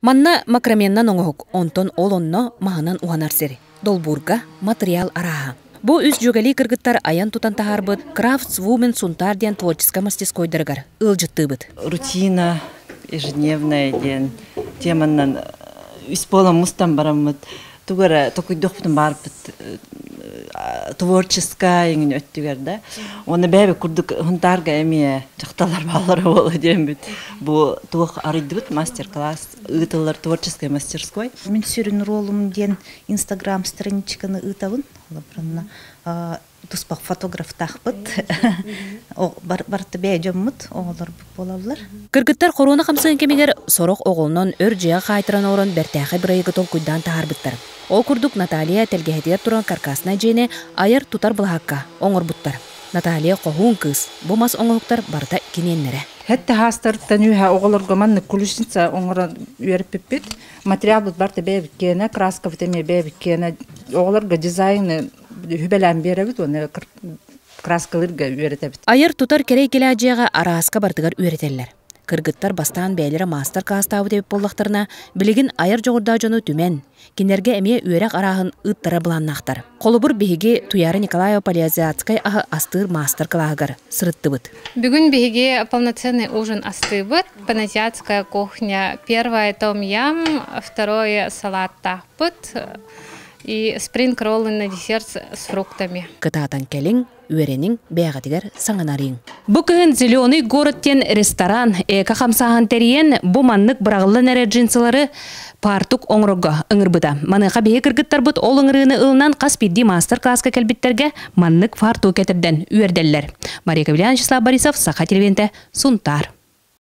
Манна макраменна ноңохук, онтон олонно маханан уханар сери. Долбурга материал араха. Бу үс жөгали кыргыттар аян тутан тахарбыт, Crafts Women Сунтар ден творческа мастерскойдыргар, ылжыттыбыт. Рутина ежедневная ден, теманнан исполам мустан барамыт, тугара токуйдохпутан барбыт, творческая еңін өттігер да. Оны бәбі күрдік хунтарга әмие жақталар балары болы дембіт. Бұл туық арыдыбыт мастер-класс, ытылар творческой мастерской. Мен сүрін ролым ден Instagram страничканы ытавын. Туспақ фотограф тақпыт. Барты бәй жоммыт, оғылар болалар. Кыргыттар қоруына қамсығын кемегер сорық оғылынан өр жия қайтыран орын бәртәқі бір айығы тол күйдан тағарбыттар. Ол күрдік Наталия тәлгәхетер тұран каркасына жейіне айыр тұтар бұлхаққа оңыр бұттар. Наталия қоғуын кыз, бұмас оңылықтар барда кененлері. Хәтті хастырттан үйе оғылырға манны күлішінса оңыран үйеріп пеппет. Материал бұд барда бәйбік кені, краска бұтеме бәйбік кені, оғылырға дизайны хүбәлән беребіт, оны краскалырға үйеретебіт. Айыр тұтар керей келе ажияға араска бардығар үйеретелер. Кыргыттар бастан бәйлері мастер-класс табы деп боллақтарына білігін айыр жоғырда жону түмен. Кенерге әме үйерек арағын ұттары бұланнақтар. Қолыбыр бейге Туяры Николаева Полиазиатскай ағы астыр мастер-классығар сырытты бұд. Бүгін бейге полноценный ужин асты бұд. Паназиатская кухня. Первое том-ям, второе салат тахпыт и спринг-роллы на десерт с фруктами. Кытаатан келің, үйеренің бәғатигер саңанарың. Бұкығын зеленый городтен ресторан эка қамсаған терен бұманнық бірағылы нәре джинсылары партук оңырға ұңырбыда. Маныға бейі кіргіттар бұд ол ұңырыны ұлынан қаспидді мастер-класска кәлбіттерге маннық фартук әтірден үйерделлер. Мария Кавлян, Числав Борисов, Саха телевенті, Сунтар.